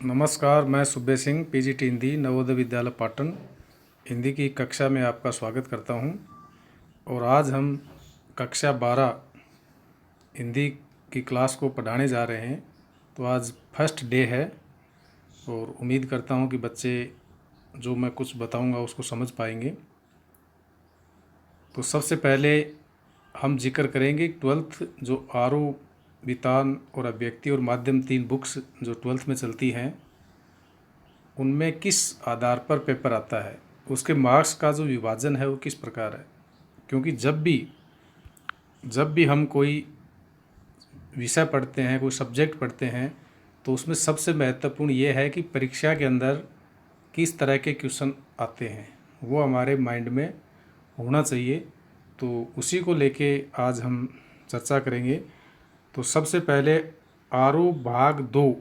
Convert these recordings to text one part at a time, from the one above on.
नमस्कार, मैं सुब्बे सिंह पीजीटी हिंदी नवोदय विद्यालय पाटन हिंदी की कक्षा में आपका स्वागत करता हूं। और आज हम कक्षा 12 हिंदी की क्लास को पढ़ाने जा रहे हैं। तो आज फर्स्ट डे है और उम्मीद करता हूं कि बच्चे जो मैं कुछ बताऊंगा उसको समझ पाएंगे। तो सबसे पहले हम जिक्र करेंगे 12th जो आरो, वितान और अभिव्यक्ति और माध्यम 3 बुक्स जो 12th में चलती हैं, उनमें किस आधार पर पेपर आता है, उसके मार्क्स का जो विभाजन है वो किस प्रकार है। क्योंकि जब भी हम कोई विषय पढ़ते हैं, कोई सब्जेक्ट पढ़ते हैं, तो उसमें सबसे महत्वपूर्ण ये है कि परीक्षा के अंदर किस तरह के क्वेश्चन आते हैं वो हमारे माइंड में होना चाहिए। तो उसी को लेके आज हम चर्चा करेंगे। तो सबसे पहले आरो भाग 2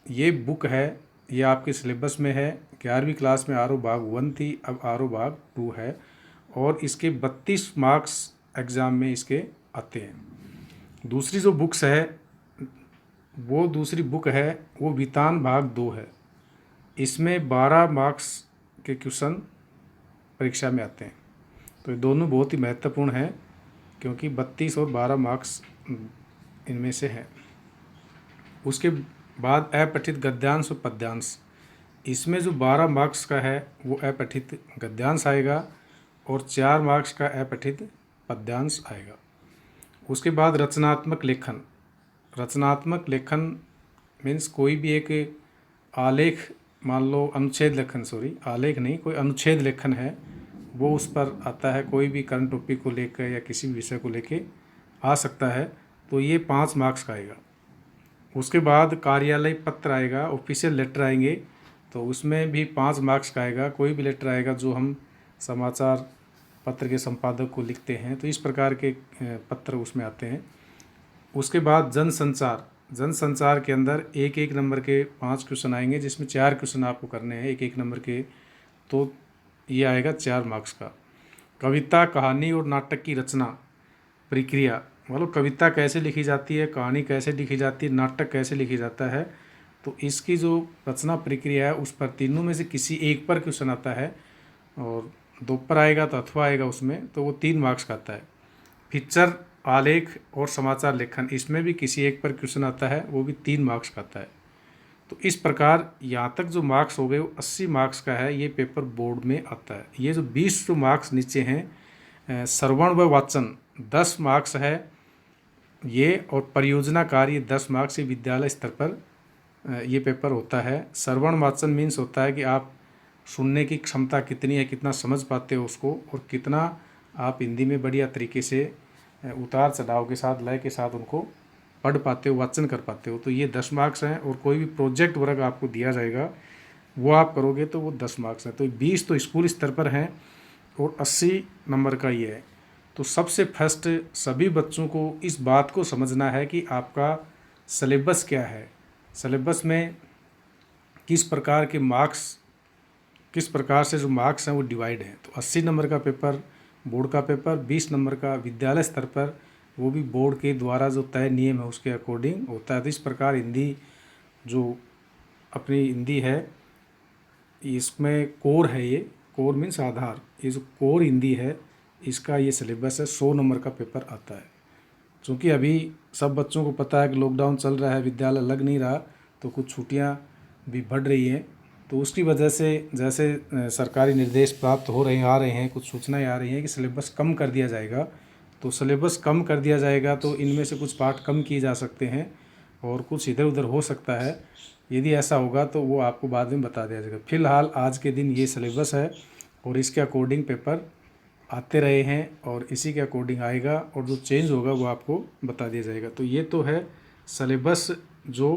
ये बुक है, ये आपके सिलेबस में है। 11वीं क्लास में आरो भाग 1 थी, अब आरो भाग 2 है और इसके 32 मार्क्स एग्ज़ाम में इसके आते हैं। दूसरी जो बुक्स है वो दूसरी बुक है वो वितान भाग 2 है। इसमें 12 मार्क्स के क्वेश्चन परीक्षा में आते हैं। तो ये दोनों बहुत ही महत्वपूर्ण हैं क्योंकि 32 और 12 मार्क्स इनमें से हैं। उसके बाद अपठित गद्यांश और पद्यांश, इसमें जो 12 मार्क्स का है वो अपठित गद्यांश आएगा और 4 मार्क्स का अपठित पद्यांश आएगा। उसके बाद रचनात्मक लेखन। रचनात्मक लेखन मीन्स कोई भी एक आलेख, मान लो अनुच्छेद लेखन, आलेख नहीं, कोई अनुच्छेद लेखन है वो उस पर आता है। कोई भी करंट टॉपिक को लेकर या किसी भी विषय को लेकर आ सकता है, तो ये 5 मार्क्स का आएगा। उसके बाद कार्यालय पत्र आएगा, ऑफिशियल लेटर आएंगे, तो उसमें भी 5 मार्क्स का आएगा। कोई भी लेटर आएगा जो हम समाचार पत्र के संपादक को लिखते हैं, तो इस प्रकार के पत्र उसमें आते हैं। उसके बाद जनसंचार। जनसंचार के अंदर एक एक नंबर के 5 क्वेश्चन आएंगे, जिसमें 4 क्वेश्चन आपको करने हैं एक एक नंबर के, तो ये आएगा 4 मार्क्स का। कविता, कहानी और नाटक की रचना प्रक्रिया, मतलब कविता कैसे लिखी जाती है, कहानी कैसे लिखी जाती है, नाटक कैसे लिखी जाता है, तो इसकी जो रचना प्रक्रिया है उस पर तीनों में से किसी एक पर क्वेश्चन आता है। और 2 पर आएगा तो अथवा आएगा उसमें, तो वो 3 मार्क्स का आता है। पिक्चर, आलेख और समाचार लेखन, इसमें भी किसी एक पर क्वेश्चन आता है, वो भी 3 मार्क्स का आता है। तो इस प्रकार यहाँ तक जो मार्क्स हो गए वो 80 मार्क्स का है। ये पेपर बोर्ड में आता है। ये जो 20 जो मार्क्स नीचे हैं, श्रवण व वाचन 10 मार्क्स है ये, और परियोजना कार्य 10 मार्क्स। ये विद्यालय स्तर पर ये पेपर होता है। श्रवण वाचन मीन्स होता है कि आप सुनने की क्षमता कितनी है, कितना समझ पाते हो उसको, और कितना आप हिंदी में बढ़िया तरीके से उतार चढ़ाव के साथ, लय के साथ उनको पढ़ पाते हो, वाचन कर पाते हो। तो ये 10 मार्क्स हैं। और कोई भी प्रोजेक्ट वर्क आपको दिया जाएगा वो आप करोगे तो वो 10 मार्क्स हैं। तो 20 तो स्कूल स्तर पर हैं और 80 नंबर का ये है। तो सबसे फर्स्ट सभी बच्चों को इस बात को समझना है कि आपका सिलेबस क्या है, सिलेबस में किस प्रकार के मार्क्स, किस प्रकार से जो मार्क्स हैं वो डिवाइड हैं। तो 80 नंबर का पेपर बोर्ड का पेपर, 20 नंबर का विद्यालय स्तर पर, वो भी बोर्ड के द्वारा जो तय नियम है उसके अकॉर्डिंग होता है। तो इस प्रकार हिंदी जो अपनी हिंदी है इसमें कोर है, ये कोर मीन्स आधार, ये जो कोर हिंदी है इसका ये सिलेबस है। 100 नंबर का पेपर आता है। चूँकि अभी सब बच्चों को पता है कि लॉकडाउन चल रहा है, विद्यालय लग नहीं रहा, तो कुछ छुट्टियां भी बढ़ रही हैं, तो उसकी वजह से जैसे सरकारी निर्देश प्राप्त हो रहे हैं, आ रहे हैं, कुछ सूचनाएं आ रही हैं कि सिलेबस कम कर दिया जाएगा। तो सिलेबस कम कर दिया जाएगा तो इनमें से कुछ पार्ट कम किए जा सकते हैं और कुछ इधर उधर हो सकता है। यदि ऐसा होगा तो वो आपको बाद में बता दिया जाएगा। फिलहाल आज के दिन ये सिलेबस है और इसके अकॉर्डिंग पेपर आते रहे हैं और इसी के अकॉर्डिंग आएगा, और जो चेंज होगा वो आपको बता दिया जाएगा। तो ये तो है सिलेबस जो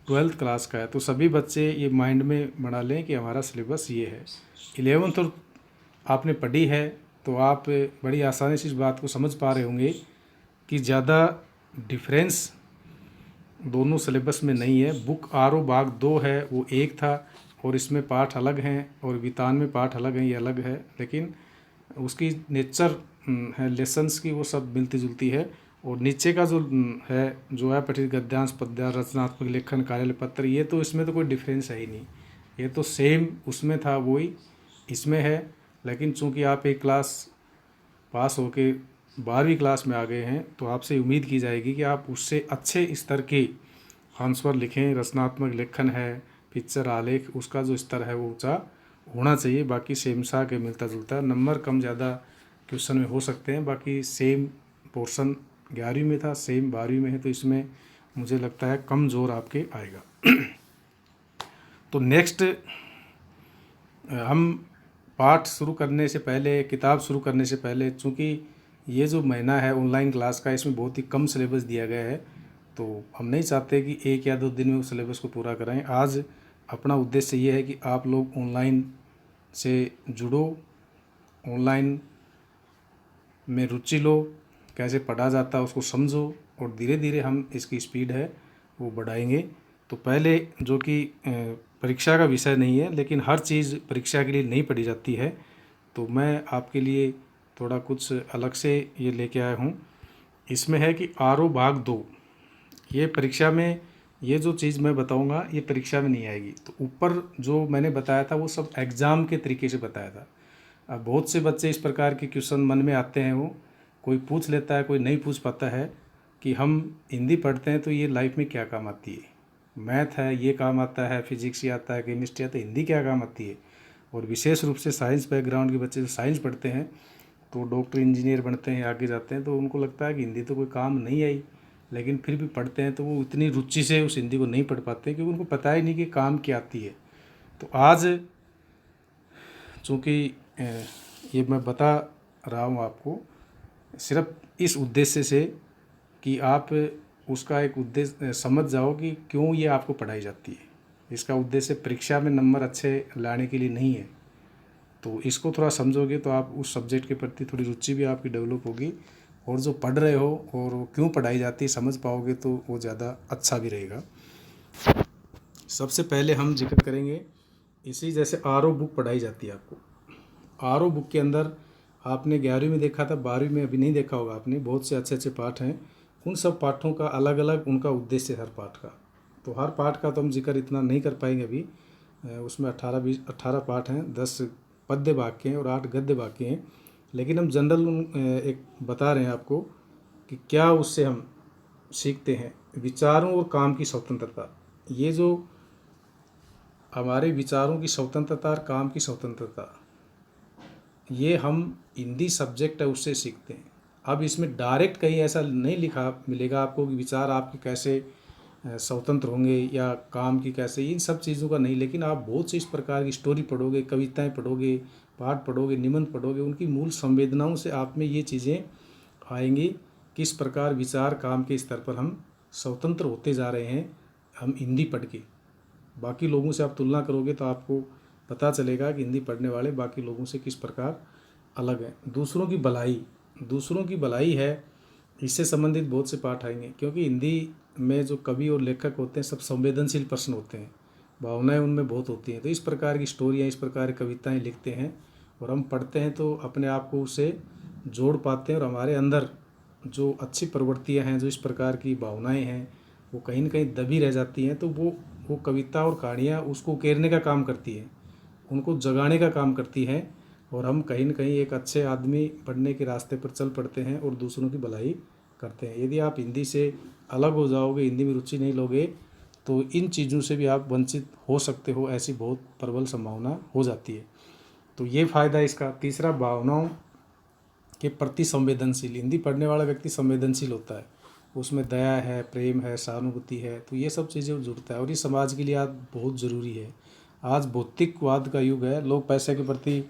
12th क्लास का है। तो सभी बच्चे ये माइंड में बना लें कि हमारा सिलेबस ये है। 11th और आपने पढ़ी है तो आप बड़ी आसानी से इस बात को समझ पा रहे होंगे कि ज़्यादा डिफरेंस दोनों सिलेबस में नहीं है। बुक आरो भाग 2 है वो एक था और इसमें पाठ अलग हैं, और वितान में पाठ अलग हैं, ये अलग है, लेकिन उसकी नेचर है लेसन्स की वो सब मिलती जुलती है। और नीचे का जो है जो है पठित गद्यांश पद्यांश रचनात्मक लेखन कार्यालय पत्र, ये तो इसमें तो कोई डिफरेंस है ही नहीं, ये तो सेम उसमें था वही इसमें है। लेकिन चूंकि आप एक क्लास पास होके 12वीं क्लास में आ गए हैं तो आपसे उम्मीद की जाएगी कि आप उससे अच्छे स्तर के आंसर लिखें। रचनात्मक लेखन है, पिक्चर आलेख, उसका जो स्तर है वो ऊंचा होना चाहिए। बाकी सेम सा के मिलता जुलता, नंबर कम ज़्यादा क्वेश्चन में हो सकते हैं, बाकी सेम पोर्शन 11वीं में था, सेम 12वीं में है, तो इसमें मुझे लगता है कम जोर आपके आएगा। तो नेक्स्ट हम पाठ शुरू करने से पहले, किताब शुरू करने से पहले, चूँकि ये जो महीना है ऑनलाइन क्लास का, इसमें बहुत ही कम सिलेबस दिया गया है, तो हम नहीं चाहते कि 1 या 2 दिन में उस सिलेबस को पूरा कराएं। आज अपना उद्देश्य ये है कि आप लोग ऑनलाइन से जुड़ो, ऑनलाइन में रुचि लो, कैसे पढ़ा जाता है उसको समझो, और धीरे धीरे हम इसकी स्पीड है वो बढ़ाएंगे। तो पहले जो कि परीक्षा का विषय नहीं है, लेकिन हर चीज़ परीक्षा के लिए नहीं पढ़ी जाती है, तो मैं आपके लिए थोड़ा कुछ अलग से ये लेके आया हूँ। इसमें है कि आरओ भाग 2, ये परीक्षा में, ये जो चीज़ मैं बताऊंगा ये परीक्षा में नहीं आएगी। तो ऊपर जो मैंने बताया था वो सब एग्ज़ाम के तरीके से बताया था। अब बहुत से बच्चे इस प्रकार के क्वेश्चन मन में आते हैं, वो कोई पूछ लेता है, कोई नहीं पूछ पाता है कि हम हिंदी पढ़ते हैं तो ये लाइफ में क्या काम आती है, मैथ है ये काम आता है, फिजिक्स ये आता है, केमिस्ट्री आता है, हिंदी क्या काम आती है। और विशेष रूप से साइंस बैकग्राउंड के बच्चे जो साइंस पढ़ते हैं तो डॉक्टर इंजीनियर बनते हैं, आगे जाते हैं, तो उनको लगता है कि हिंदी तो कोई काम नहीं आई, लेकिन फिर भी पढ़ते हैं तो वो इतनी रुचि से उस हिंदी को नहीं पढ़ पाते क्योंकि उनको पता ही नहीं कि काम क्या आती है। तो आज चूँकि ये मैं बता रहा हूँ आपको सिर्फ इस उद्देश्य से कि आप उसका एक उद्देश्य समझ जाओ कि क्यों ये आपको पढ़ाई जाती है। इसका उद्देश्य परीक्षा में नंबर अच्छे लाने के लिए नहीं है। तो इसको थोड़ा समझोगे तो आप उस सब्जेक्ट के प्रति थोड़ी रुचि भी आपकी डेवलप होगी, और जो पढ़ रहे हो और वो क्यों पढ़ाई जाती है समझ पाओगे तो वो ज़्यादा अच्छा भी रहेगा। सबसे पहले हम जिक्र करेंगे इसी, जैसे आरओ बुक पढ़ाई जाती है आपको। आरओ बुक के अंदर आपने 11वीं में देखा था, 12वीं में अभी नहीं देखा होगा आपने, बहुत से अच्छे अच्छे पाठ हैं। उन सब पाठों का अलग अलग उनका उद्देश्य है हर पाठ का, तो हर पाठ का तो हम जिक्र इतना नहीं कर पाएंगे अभी। उसमें 18 पाठ हैं, 10 पद्य वाक्य हैं और 8 गद्य वाक्य हैं। लेकिन हम जनरल एक बता रहे हैं आपको कि क्या उससे हम सीखते हैं। विचारों और काम की स्वतंत्रता, ये जो हमारे विचारों की स्वतंत्रता और काम की स्वतंत्रता, ये हम हिंदी सब्जेक्ट है उससे सीखते हैं। अब इसमें डायरेक्ट कहीं ऐसा नहीं लिखा मिलेगा आपको कि विचार आपके कैसे स्वतंत्र होंगे या काम की कैसे, इन सब चीज़ों का नहीं। लेकिन आप बहुत सी इस प्रकार की स्टोरी पढ़ोगे, कविताएं पढ़ोगे, पाठ पढ़ोगे, निबंध पढ़ोगे, उनकी मूल संवेदनाओं से आप में ये चीज़ें आएंगी, किस प्रकार विचार काम के स्तर पर हम स्वतंत्र होते जा रहे हैं हम हिंदी पढ़ के। बाकी लोगों से आप तुलना करोगे तो आपको पता चलेगा कि हिंदी पढ़ने वाले बाकी लोगों से किस प्रकार अलग हैं। दूसरों की भलाई, दूसरों की भलाई है, इससे संबंधित बहुत से पाठ आएंगे, क्योंकि हिंदी में जो कवि और लेखक होते हैं सब संवेदनशील पर्सन होते हैं, भावनाएं उनमें बहुत होती हैं। तो इस प्रकार की स्टोरियाँ, इस प्रकार की कविताएं लिखते हैं और हम पढ़ते हैं तो अपने आप को उससे जोड़ पाते हैं, और हमारे अंदर जो अच्छी प्रवृत्तियाँ हैं, जो इस प्रकार की भावनाएँ हैं, वो कहीं न कहीं दबी रह जाती हैं। तो वो कविता और कहानियाँ उसको उकेरने का काम करती हैं, उनको जगाने का काम करती हैं, और हम कहीं न कहीं एक अच्छे आदमी बनने के रास्ते पर चल पड़ते हैं और दूसरों की भलाई करते हैं। यदि आप हिंदी से अलग हो जाओगे, हिंदी में रुचि नहीं लोगे, तो इन चीज़ों से भी आप वंचित हो सकते हो, ऐसी बहुत प्रबल संभावना हो जाती है। तो ये फ़ायदा इसका। तीसरा, भावनाओं के प्रति संवेदनशील, हिंदी पढ़ने वाला व्यक्ति संवेदनशील होता है, उसमें दया है, प्रेम है, सहानुभूति है, तो ये सब चीज़ें जुड़ता है, और ये समाज के लिए आज बहुत ज़रूरी है। आज भौतिकवाद का युग है, लोग पैसे के प्रति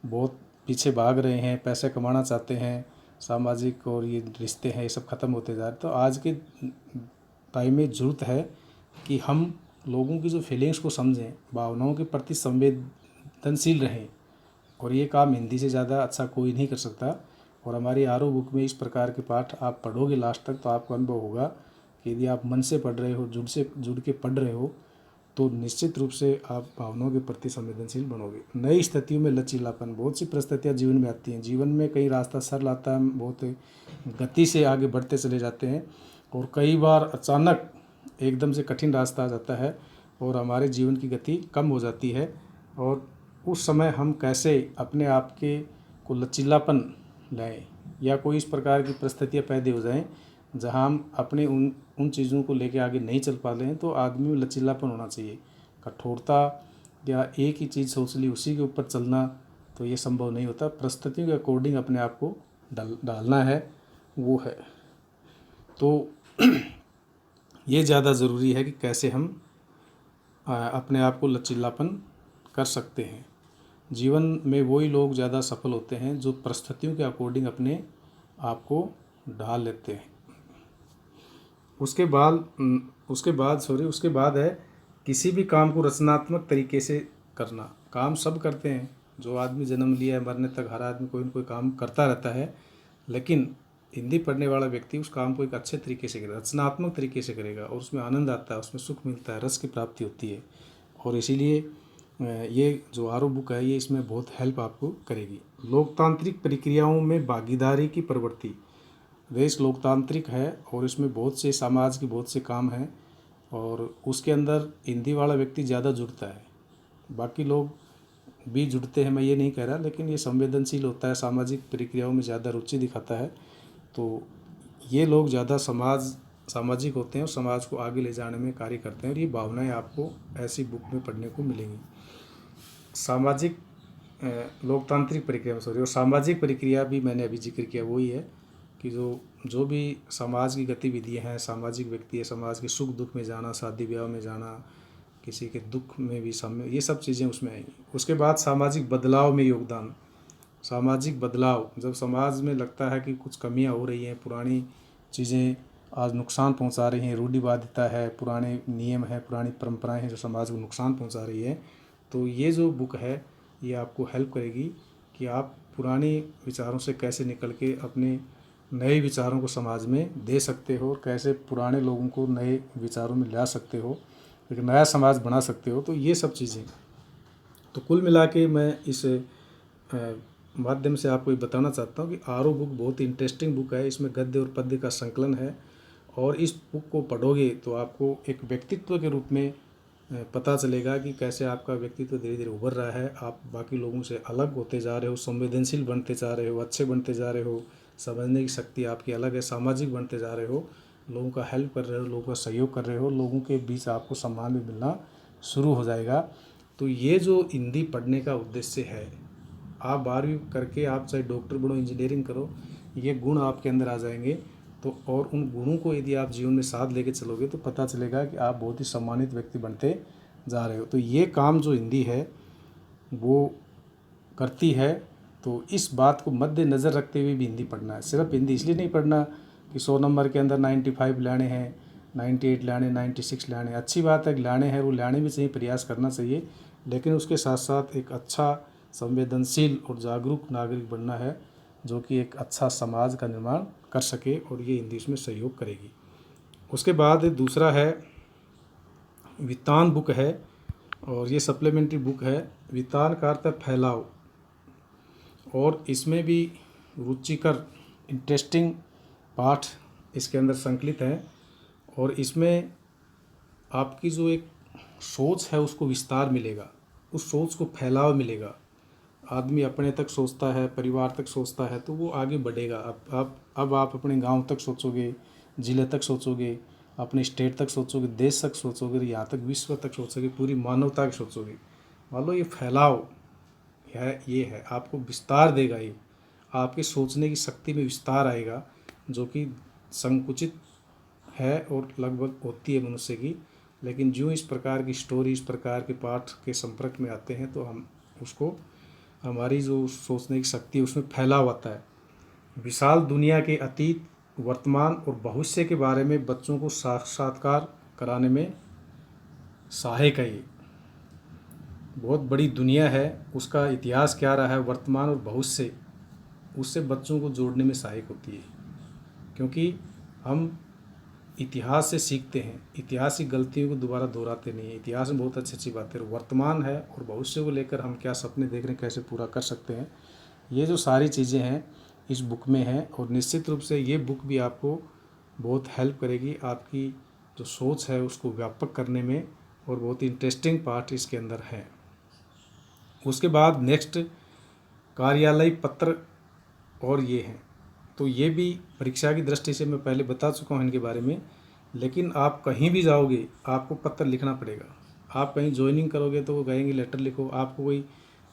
बहुत पीछे भाग रहे हैं, पैसे कमाना चाहते हैं, सामाजिक और ये रिश्ते हैं ये सब ख़त्म होते जा रहे हैं। तो आज के टाइम में ज़रूरत है कि हम लोगों की जो फीलिंग्स को समझें, भावनाओं के प्रति संवेदनशील रहें, और ये काम हिंदी से ज़्यादा अच्छा कोई नहीं कर सकता। और हमारी आरओ बुक में इस प्रकार के पाठ आप पढ़ोगे लास्ट तक तो आपको अनुभव होगा कि यदि आप मन से पढ़ रहे हो, जुड़ के पढ़ रहे हो, तो निश्चित रूप से आप भावनाओं के प्रति संवेदनशील बनोगे। नई स्थितियों में लचीलापन, बहुत सी परिस्थितियाँ जीवन में आती हैं, जीवन में कई रास्ता सरल आता है, हम बहुत गति से आगे बढ़ते चले जाते हैं, और कई बार अचानक एकदम से कठिन रास्ता आ जाता है और हमारे जीवन की गति कम हो जाती है। और उस समय हम कैसे अपने आप के को लचीलापन लाएं, या कोई इस प्रकार की परिस्थितियाँ पैदा हो जाएं जहां हम अपने उन चीज़ों को लेके आगे नहीं चल पा रहे हैं, तो आदमी में लचीलापन होना चाहिए। कठोरता या एक ही चीज़ सोच ली उसी के ऊपर चलना, तो ये संभव नहीं होता। परिस्थितियों के अकॉर्डिंग अपने आप को डालना है, वो है। तो ये ज़्यादा ज़रूरी है कि कैसे हम अपने आप को लचीलापन कर सकते हैं। जीवन में वही लोग ज़्यादा सफल होते हैं जो परिस्थितियों के अकॉर्डिंग अपने आप को ढाल लेते हैं। उसके बाद है किसी भी काम को रचनात्मक तरीके से करना। काम सब करते हैं, जो आदमी जन्म लिया है मरने तक हर आदमी कोई न कोई काम करता रहता है, लेकिन हिंदी पढ़ने वाला व्यक्ति उस काम को एक अच्छे तरीके से करेगा, रचनात्मक तरीके से करेगा, और उसमें आनंद आता है, उसमें सुख मिलता है, रस की प्राप्ति होती है। और इसीलिए ये जो आरो बुक है ये इसमें बहुत हेल्प आपको करेगी। लोकतांत्रिक प्रक्रियाओं में भागीदारी की प्रवृत्ति। देश लोकतांत्रिक है और इसमें बहुत से समाज के बहुत से काम हैं, और उसके अंदर हिंदी वाला व्यक्ति ज़्यादा जुड़ता है। बाकी लोग भी जुड़ते हैं, मैं ये नहीं कह रहा, लेकिन ये संवेदनशील होता है, सामाजिक प्रक्रियाओं में ज़्यादा रुचि दिखाता है, तो ये लोग ज़्यादा सामाजिक होते हैं और समाज को आगे ले जाने में कार्य करते हैं। और ये भावनाएं आपको ऐसी बुक में पढ़ने को मिलेंगी। सामाजिक लोकतांत्रिक प्रक्रिया और सामाजिक प्रक्रिया भी मैंने अभी जिक्र किया, वही है कि जो भी समाज की गतिविधियाँ हैं, सामाजिक व्यक्ति है, समाज के सुख दुख में जाना, शादी ब्याह में जाना, किसी के दुख में भी शामिल, ये सब चीज़ें उसमें आएंगी। उसके बाद सामाजिक बदलाव में योगदान। सामाजिक बदलाव, जब समाज में लगता है कि कुछ कमियां हो रही हैं, पुरानी चीज़ें आज नुकसान पहुंचा रही हैं, रूढ़िवादिता है, पुराने नियम है, पुरानी परंपराएं हैं जो समाज को नुकसान पहुंचा रही है, तो ये जो बुक है ये आपको हेल्प करेगी कि आप पुराने विचारों से कैसे निकल के अपने नए विचारों को समाज में दे सकते हो, और कैसे पुराने लोगों को नए विचारों में ला सकते हो, एक नया समाज बना सकते हो। तो ये सब चीज़ें, तो कुल मिला के मैं इस माध्यम से आपको ये बताना चाहता हूँ कि आरो बुक बहुत ही इंटरेस्टिंग बुक है। इसमें गद्य और पद्य का संकलन है, और इस बुक को पढ़ोगे तो आपको एक व्यक्तित्व के रूप में पता चलेगा कि कैसे आपका व्यक्तित्व धीरे धीरे उभर रहा है, आप बाकी लोगों से अलग होते जा रहे हो, संवेदनशील बनते जा रहे हो, अच्छे बनते जा रहे हो, समझने की शक्ति आपकी अलग है, सामाजिक बनते जा रहे हो, लोगों का हेल्प कर रहे हो, लोगों का सहयोग कर रहे हो, लोगों के बीच आपको सम्मान भी मिलना शुरू हो जाएगा। तो ये जो हिंदी पढ़ने का उद्देश्य है, आप 12वीं करके आप चाहे डॉक्टर बनो, इंजीनियरिंग करो, ये गुण आपके अंदर आ जाएंगे। तो और उन गुणों को यदि आप जीवन में साथ लेके चलोगे तो पता चलेगा कि आप बहुत ही सम्मानित व्यक्ति बनते जा रहे हो। तो ये काम जो हिंदी है वो करती है, तो इस बात को मद्देनज़र रखते हुए भी हिंदी पढ़ना है। सिर्फ हिंदी इसलिए नहीं पढ़ना कि 100 नंबर के अंदर 95 लाने हैं, 98 लाने, 96 लाने, अच्छी बात है कि लाने हैं, वो लाने भी चाहिए, प्रयास करना चाहिए, लेकिन उसके साथ साथ एक अच्छा संवेदनशील और जागरूक नागरिक बनना है जो कि एक अच्छा समाज का निर्माण कर सके, और ये हिंदी इसमें सहयोग करेगी। उसके बाद दूसरा है वितान बुक है, और ये सप्लीमेंट्री बुक है। वितान का अर्थ है फैलाव, और इसमें भी रुचिकर इंटरेस्टिंग पाठ इसके अंदर संकलित हैं, और इसमें आपकी जो एक सोच है उसको विस्तार मिलेगा, उस सोच को फैलाव मिलेगा। आदमी अपने तक सोचता है, परिवार तक सोचता है, तो वो आगे बढ़ेगा। अब आप अपने गांव तक सोचोगे, ज़िले तक सोचोगे, अपने स्टेट तक सोचोगे, देश तक सोचोगे, यहाँ तक विश्व तक सोचोगे, पूरी मानवता की सोचोगे। मान लो ये फैलाव है, ये है, आपको विस्तार देगा, ये आपके सोचने की शक्ति में विस्तार आएगा, जो कि संकुचित है और लगभग होती है मनुष्य की। लेकिन जो इस प्रकार की स्टोरी, इस प्रकार के पाठ के संपर्क में आते हैं तो हम उसको, हमारी जो सोचने की शक्ति है उसमें फैलाव आता है। विशाल दुनिया के अतीत, वर्तमान और भविष्य के बारे में बच्चों को साक्षात्कार कराने में सहायक है। ये बहुत बड़ी दुनिया है, उसका इतिहास क्या रहा है, वर्तमान और भविष्य, उससे बच्चों को जोड़ने में सहायक होती है। क्योंकि हम इतिहास से सीखते हैं, इतिहास की गलतियों को दोबारा दोहराते नहीं हैं। इतिहास में बहुत अच्छी अच्छी बातें, वर्तमान है और भविष्य को लेकर हम क्या सपने देख रहे हैं, कैसे पूरा कर सकते हैं, ये जो सारी चीज़ें हैं इस बुक में हैं। और निश्चित रूप से ये बुक भी आपको बहुत हेल्प करेगी आपकी जो सोच है उसको व्यापक करने में, और बहुत ही इंटरेस्टिंग पार्ट इसके अंदर है। उसके बाद नेक्स्ट कार्यालय पत्र, और ये हैं तो ये भी परीक्षा की दृष्टि से मैं पहले बता चुका हूँ इनके बारे में। लेकिन आप कहीं भी जाओगे आपको पत्र लिखना पड़ेगा। आप कहीं ज्वाइनिंग करोगे तो वो कहेंगे लेटर लिखो, आपको कोई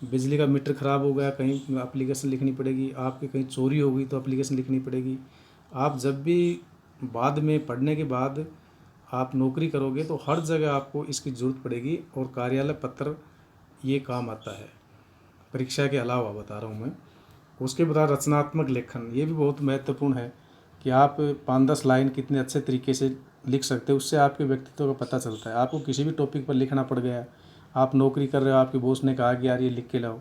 बिजली का मीटर ख़राब हो गया कहीं एप्लीकेशन लिखनी पड़ेगी, आपकी कहीं चोरी हो गई तो एप्लीकेशन लिखनी पड़ेगी। आप जब भी बाद में पढ़ने के बाद आप नौकरी करोगे तो हर जगह आपको इसकी ज़रूरत पड़ेगी, और कार्यालय पत्र ये काम आता है। परीक्षा के अलावा बता रहा हूँ मैं। उसके बाद रचनात्मक लेखन, ये भी बहुत महत्वपूर्ण है कि आप 5-10 लाइन कितने अच्छे तरीके से लिख सकते हो, उससे आपके व्यक्तित्व का पता चलता है। आपको किसी भी टॉपिक पर लिखना पड़ गया, आप नौकरी कर रहे हो, आपके बॉस ने कहा कि यार ये लिख के लाओ,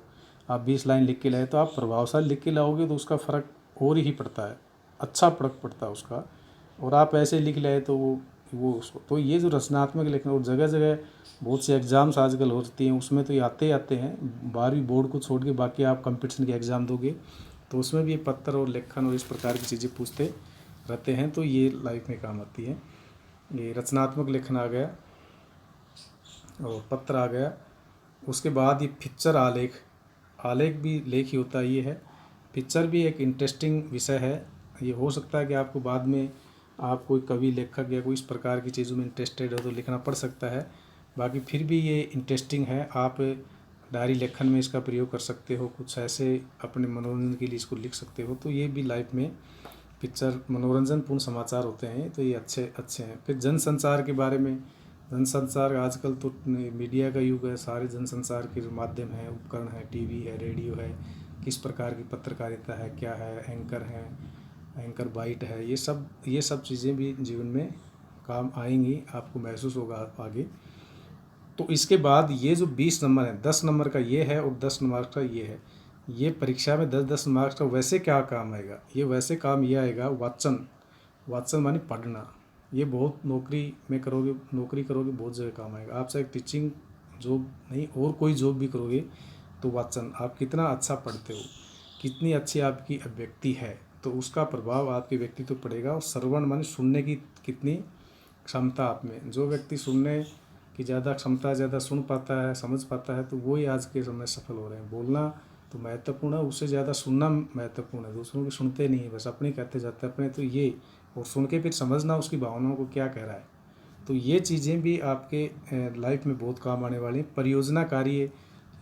आप 20 लाइन लिख के लाए, तो आप प्रभावशाली लिख के लाओगे तो उसका फ़र्क और ही पड़ता है, अच्छा फ़र्क पड़ता है उसका। और आप ऐसे लिख लाए तो वो तो ये जो रचनात्मक लेखन, और जगह जगह बहुत से एग्ज़ाम्स आजकल होती हैं उसमें तो ये आते ही आते हैं। 12वीं बोर्ड को छोड़ के बाकी आप कंपटीशन के एग्ज़ाम दोगे तो उसमें भी ये पत्र और लेखन और इस प्रकार की चीज़ें पूछते रहते हैं, तो ये लाइफ में काम आती है। ये रचनात्मक लेखन आ गया और पत्र आ गया। उसके बाद ये पिक्चर आलेख, आलेख भी लेख ही होता है ये है। पिक्चर भी एक इंटरेस्टिंग विषय है। ये हो सकता है कि आपको बाद में आप कोई कवि लेखक या कोई इस प्रकार की चीज़ों में इंटरेस्टेड हो तो लिखना पड़ सकता है, बाकी फिर भी ये इंटरेस्टिंग है। आप डायरी लेखन में इसका प्रयोग कर सकते हो, कुछ ऐसे अपने मनोरंजन के लिए इसको लिख सकते हो। तो ये भी लाइफ में पिक्चर मनोरंजनपूर्ण समाचार होते हैं, तो ये अच्छे अच्छे हैं। फिर जनसंचार के बारे में, जनसंचार आजकल तो मीडिया का युग है, सारे जनसंचार के जो माध्यम हैं, उपकरण है, टीवी है, रेडियो है, किस प्रकार की पत्रकारिता है, क्या है, एंकर है, एंकर बाइट है, ये सब चीज़ें भी जीवन में काम आएंगी, आपको महसूस होगा आगे। तो इसके बाद ये जो 20 नंबर है, 10 नंबर का ये है और 10 नंबर का ये है। ये परीक्षा में 10-10 मार्क्स का वैसे क्या काम आएगा, ये वैसे काम ये आएगा वाचन, वाचन माने पढ़ना। ये बहुत नौकरी करोगे बहुत जगह काम आएगा। आप चाहे टीचिंग जॉब नहीं और कोई जॉब भी करोगे तो वाचन, आप कितना अच्छा पढ़ते हो, कितनी अच्छी आपकी अभिव्यक्ति है, तो उसका प्रभाव आपके व्यक्तित्व पर पड़ेगा। और श्रवण माने सुनने की कितनी क्षमता आप में, जो व्यक्ति सुनने की ज़्यादा क्षमता, ज़्यादा सुन पाता है, समझ पाता है, तो वो ही आज के समय सफल हो रहे हैं। बोलना तो महत्वपूर्ण है, उससे ज़्यादा सुनना महत्वपूर्ण है। दूसरों की सुनते नहीं है, बस अपने कहते जाते हैं अपने, तो ये और सुन के फिर समझना उसकी भावनाओं को क्या कह रहा है। तो ये चीज़ें भी आपके लाइफ में बहुत काम आने वाली हैं। परियोजना कार्य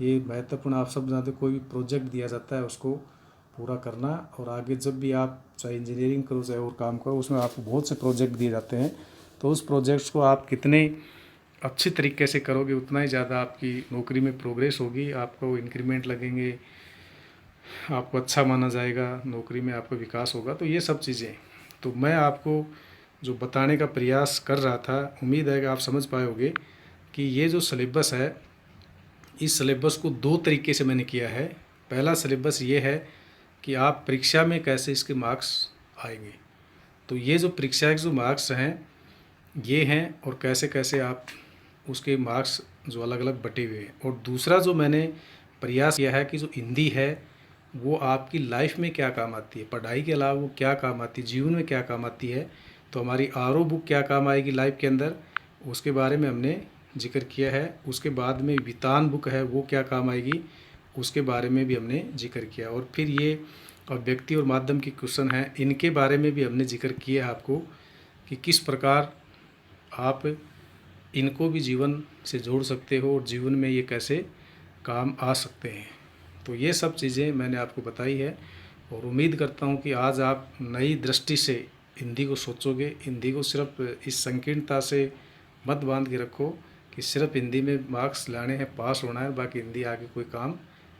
ये महत्वपूर्ण, आप सब जानते हो, कोई भी प्रोजेक्ट दिया जाता है उसको पूरा करना। और आगे जब भी आप चाहे इंजीनियरिंग करो चाहे और काम करो, उसमें आपको बहुत से प्रोजेक्ट दिए जाते हैं, तो उस प्रोजेक्ट्स को आप कितने अच्छी तरीके से करोगे उतना ही ज़्यादा आपकी नौकरी में प्रोग्रेस होगी, आपको इंक्रीमेंट लगेंगे, आपको अच्छा माना जाएगा, नौकरी में आपका विकास होगा। तो ये सब चीज़ें तो मैं आपको जो बताने का प्रयास कर रहा था, उम्मीद है कि आप समझ पाए होंगे कि ये जो सिलेबस है, इस सिलेबस को 2 तरीके से मैंने किया है। पहला सिलेबस ये है कि आप परीक्षा में कैसे इसके मार्क्स आएंगे, तो ये जो परीक्षा के जो मार्क्स हैं ये हैं, और कैसे कैसे आप उसके मार्क्स जो अलग अलग बटे हुए हैं। और दूसरा जो मैंने प्रयास किया है कि जो हिंदी है वो आपकी लाइफ में क्या काम आती है, पढ़ाई के अलावा वो क्या काम आती है, जीवन में क्या काम आती है, तो हमारी आरओ बुक क्या काम आएगी लाइफ के अंदर, उसके बारे में हमने जिक्र किया है। उसके बाद में वितान बुक है वो क्या काम आएगी, उसके बारे में भी हमने जिक्र किया। और फिर ये व्यक्ति और माध्यम की क्वेश्चन है, इनके बारे में भी हमने जिक्र किया है आपको कि किस प्रकार आप इनको भी जीवन से जोड़ सकते हो और जीवन में ये कैसे काम आ सकते हैं। तो ये सब चीज़ें मैंने आपको बताई है, और उम्मीद करता हूँ कि आज आप नई दृष्टि से हिंदी को सोचोगे। हिंदी को सिर्फ इस संकीर्णता से मत बांध के रखो कि सिर्फ हिंदी में मार्क्स लाने हैं, पास होना है, बाकी हिंदी आगे कोई काम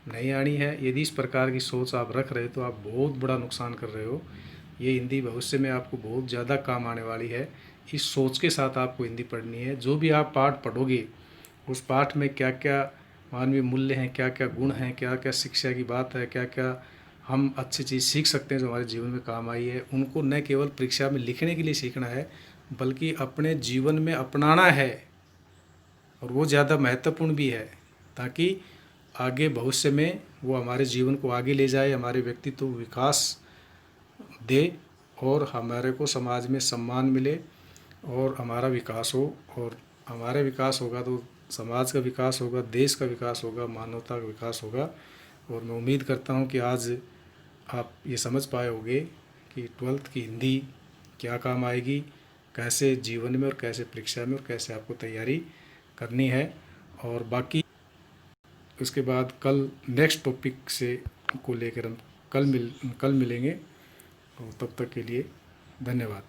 नहीं आनी है। यदि इस प्रकार की सोच आप रख रहे हो तो आप बहुत बड़ा नुकसान कर रहे हो। ये हिंदी भविष्य में आपको बहुत ज़्यादा काम आने वाली है। इस सोच के साथ आपको हिंदी पढ़नी है। जो भी आप पाठ पढ़ोगे उस पाठ में क्या क्या मानवीय मूल्य हैं, क्या क्या गुण हैं, क्या क्या शिक्षा की बात है, क्या क्या हम अच्छी चीज़ सीख सकते हैं जो हमारे जीवन में काम आई है, उनको न केवल परीक्षा में लिखने के लिए सीखना है बल्कि अपने जीवन में अपनाना है, और वो ज़्यादा महत्वपूर्ण भी है, ताकि आगे भविष्य में वो हमारे जीवन को आगे ले जाए, हमारे व्यक्तित्व विकास दे, और हमारे को समाज में सम्मान मिले और हमारा विकास हो। और हमारा विकास होगा तो समाज का विकास होगा, देश का विकास होगा, मानवता का विकास होगा। और मैं उम्मीद करता हूँ कि आज आप ये समझ पाए होंगे कि 12th की हिंदी क्या काम आएगी, कैसे जीवन में और कैसे परीक्षा में और कैसे आपको तैयारी करनी है। और बाकी उसके बाद कल नेक्स्ट टॉपिक से को लेकर हम कल मिलेंगे। तो तब तक के लिए धन्यवाद।